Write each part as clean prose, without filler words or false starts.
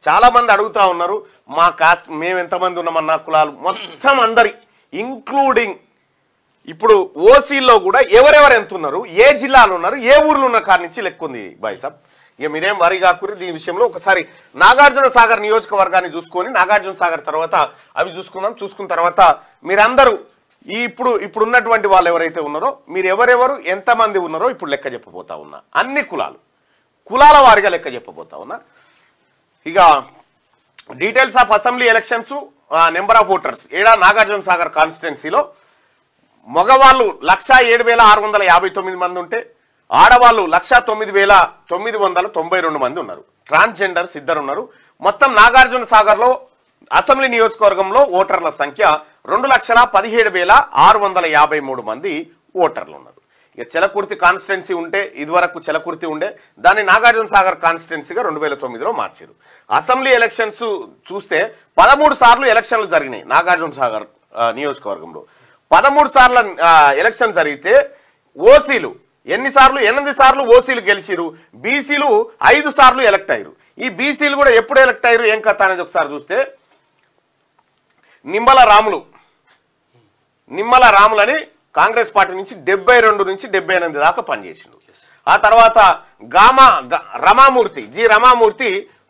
చాలా మంది అడుగుతా ఉన్నారు మా కాస్ట్ మేము ఎంతమంది ఉన్నామన్న కులాలు మొత్తం అందరి ఇంక్లూడింగ్ ఇప్పుడు ఓసీలో కూడా ఎవరెవరు ఎంత ఉన్నారు, ఏ జిల్లాలో ఉన్నారు, ఏ ఊర్లో ఉన్న కాడి నుంచి లెక్కుంది బాయ్ సాబ్. ఇక మీరేం వరి కాకూరి దీని విషయంలో ఒకసారి నాగార్జున సాగర్ నియోజకవర్గాన్ని చూసుకొని నాగార్జున సాగర్ తర్వాత అవి చూసుకున్న తర్వాత మీరందరూ ఇప్పుడు ఉన్నటువంటి వాళ్ళు ఎవరైతే ఉన్నారో మీరు ఎవరెవరు ఎంతమంది ఉన్నారో ఇప్పుడు లెక్క చెప్పబోతా ఉన్నా. అన్ని కులాల వారిగా లెక్క చెప్పబోతా ఉన్నా. ఇక details of assembly elections, number of voters ఏడా నాగార్జున సాగర్ కాన్స్టిట్యున్సీలో మగవాళ్ళు 1,07,659 మంది ఉంటే ఆడవాళ్ళు 1,09,992 మంది ఉన్నారు. ట్రాన్స్జెండర్స్ 2 ఉన్నారు. మొత్తం నాగార్జున సాగర్లో అసెంబ్లీ నియోజకవర్గంలో ఓటర్ల సంఖ్య 2,17,653 మంది ఓటర్లు ఉన్నారు. ఇక చెలకుర్తి కాన్స్టిట్యున్సీ ఉంటే ఇదివరకు చెలకుర్తి ఉండే దాన్ని నాగార్జున సాగర్ కాన్స్టిట్యున్సీగా 2009లో మార్చారు. అసెంబ్లీ ఎలక్షన్స్ చూస్తే 13 సార్లు ఎలక్షన్లు జరిగినాయి నాగార్జున సాగర్ నియోజకవర్గంలో. 13 సార్ల ఎలక్షన్ జరిగితే ఓసీలు ఎన్నిసార్లు 8 సార్లు ఓసీలు గెలిచిరు, బీసీలు 5 సార్లు ఎలక్ట్ అయ్యారు. ఈ బీసీలు కూడా ఎప్పుడు ఎలక్ట్ అయ్యారు ఏం కథ అనేది ఒకసారి చూస్తే నిమ్మల రాములని కాంగ్రెస్ పార్టీ నుంచి 72 నుంచి 78 దాకా పనిచేసిండు. ఆ తర్వాత రమామూర్తి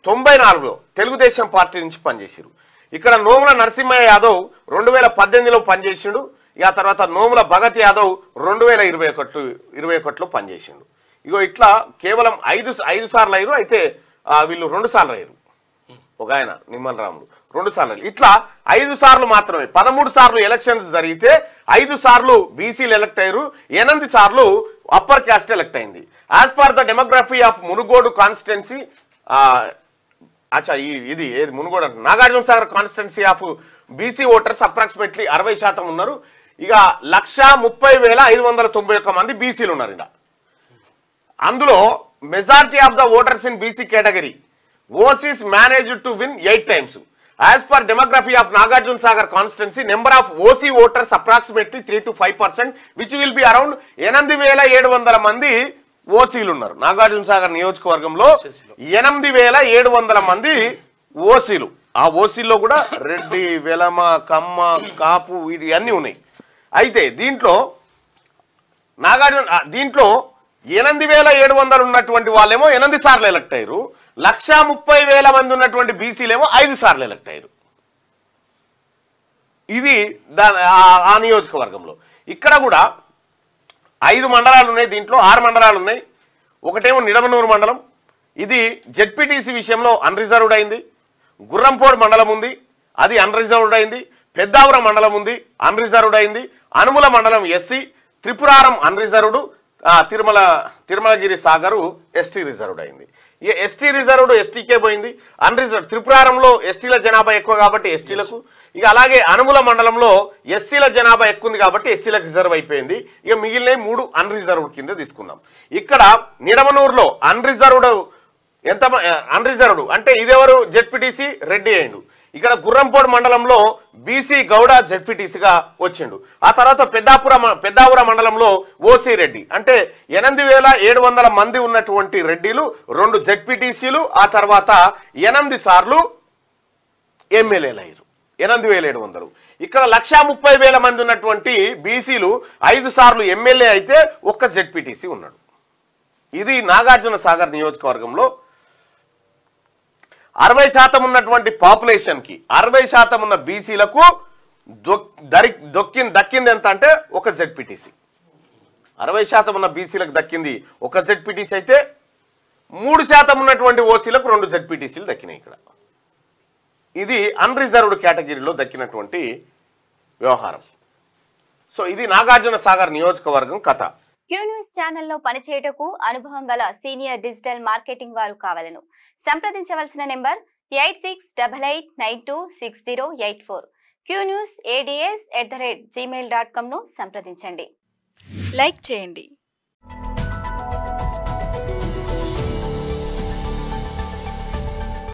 94లో తెలుగుదేశం పార్టీ నుంచి పనిచేసారు. ఇక్కడ నోముల నరసింహయ్య యాదవ్ 2018లో పనిచేసిండు. ఆ తర్వాత నోముల భగత్ యాదవ్ 2021లో పనిచేసిండు. ఇగో ఇట్లా కేవలం 5 సార్లు అయ్యారు. అయితే వీళ్ళు 2 సార్లు అయ్యారు. ఒక ఆయన నిమ్మల రాములు 2 సార్లు అయ్యారు. ఇట్లా 5 సార్లు మాత్రమే 13 సార్లు ఎలక్షన్స్ జరిగితే 5 సార్లు బీసీలు ఎలక్ట్ అయ్యారు, 8 సార్లు అప్పర్ క్యాస్ట్ ఎలక్ట్ అయింది. As per the demography of Munugode constituency ఇది ఏది Munugode Nagarjuna Sagar constituency of BC voters approximately 60% ఉన్నారు. ఇక 1,30,591 మంది బీసీలు ఉన్నారు. ఇలా అందులో majority of the voters in BC category OCs managed to win 8 times. As per demography of Nagarjuna Sagar constituency number of OC voters approximately 3 to 5%, which will be around 8,700 మంది ఓసీలు ఉన్నారు. నాగార్జున సాగర్ నియోజకవర్గంలో 8,700 మంది ఓసీలు. ఆ ఓసీల్లో కూడా రెడ్డి, వెలమ, కమ్మ, కాపు ఇవన్నీ ఉన్నాయి. అయితే దీంట్లో 8,700 ఉన్నటువంటి వాళ్ళేమో 8 సార్లు ఎలక్ట్ అయ్యారు. 1,30,000 మంది ఉన్నటువంటి బీసీలేమో 5 సార్లు ఎలక్ట్ అయ్యారు. ఇది ఆ నియోజకవర్గంలో. ఇక్కడ కూడా 5 మండలాలు ఉన్నాయి. దీంట్లో 6 మండలాలు ఉన్నాయి. ఒకటేమో నిడమనూరు మండలం, ఇది జెడ్పీటీసీ విషయంలో అన్రిజర్వ్డ్ అయింది. గుర్రంపోడు మండలం ఉంది, అది అన్రిజర్వ్డ్ అయింది. పెద్దాపురం మండలం ఉంది, అన్రిజర్వ్డ్ అయింది. అనుముల మండలం ఎస్సీ, త్రిపురారం అన్రిజర్వ్డ్, తిరుమలగిరి సాగరు ఎస్టీ రిజర్వ్డ్ అయింది. ఈ ఎస్టీ రిజర్వ్డ్ ఎస్టీకే పోయింది. అన్రిజర్వ్డ్ త్రిపురారంలో ఎస్టీల జనాభా ఎక్కువ కాబట్టి ఎస్టీలకు, ఇక అలాగే అనుముల మండలంలో ఎస్సీల జనాభా ఎక్కువ ఉంది కాబట్టి ఎస్సీలకు రిజర్వ్ అయిపోయింది. ఇక మిగిలిన 3 అన్రిజర్వ్డ్ కింద తీసుకున్నాం. ఇక్కడ నిడమనూరులో అన్రిజర్వ్డ్ అంటే ఇదెవరు జెడ్పీటీసీ రెడ్డి అయిండు. ఇక్కడ గుర్రంపోడు మండలంలో బీసీ గౌడ జెడ్పీటీసీగా వచ్చిండు. ఆ తర్వాత పెద్దాపుర మండలంలో ఓసీ రెడ్డి అంటే 8,700 మంది ఉన్నటువంటి రెడ్డిలు 2 జెడ్పీటీసీలు, ఆ తర్వాత 8 సార్లు ఎమ్మెల్యేలు అయ్యారు. 8,700. ఇక్కడ 1,30,000 మంది ఉన్నటువంటి బీసీలు 5 సార్లు ఎమ్మెల్యే అయితే 1 జెడ్పీటీసీ ఉన్నాడు. ఇది నాగార్జున సాగర్ నియోజకవర్గంలో 60% ఉన్నటువంటి పాపులేషన్ కి 60% ఉన్న బీసీలకు దక్కింది ఎంత అంటే 1 జెడ్పీటీసీ. 60% ఉన్న బీసీలకు దక్కింది 1 జెడ్పీటీసీ అయితే 3% ఉన్నటువంటి ఓసీలకు 2 జెడ్పీటీసీలు దక్కినాయి. ఇక్కడ ఇది అన్రిజర్వ్డ్ కేటగిరీలో దక్కినటువంటి వ్యవహారం. సో ఇది నాగార్జున సాగర్ నియోజకవర్గం కథ. క్యూ న్యూస్ ఛానల్లో పనిచేయటకు అనుభవం గల సీనియర్ డిజిటల్ మార్కెటింగ్ వారు కావాలను సంప్రదించవలసిన నెంబర్ 8688926084. qnews@gmail.com ను సంప్రదించండి. లైక్ చేయండి,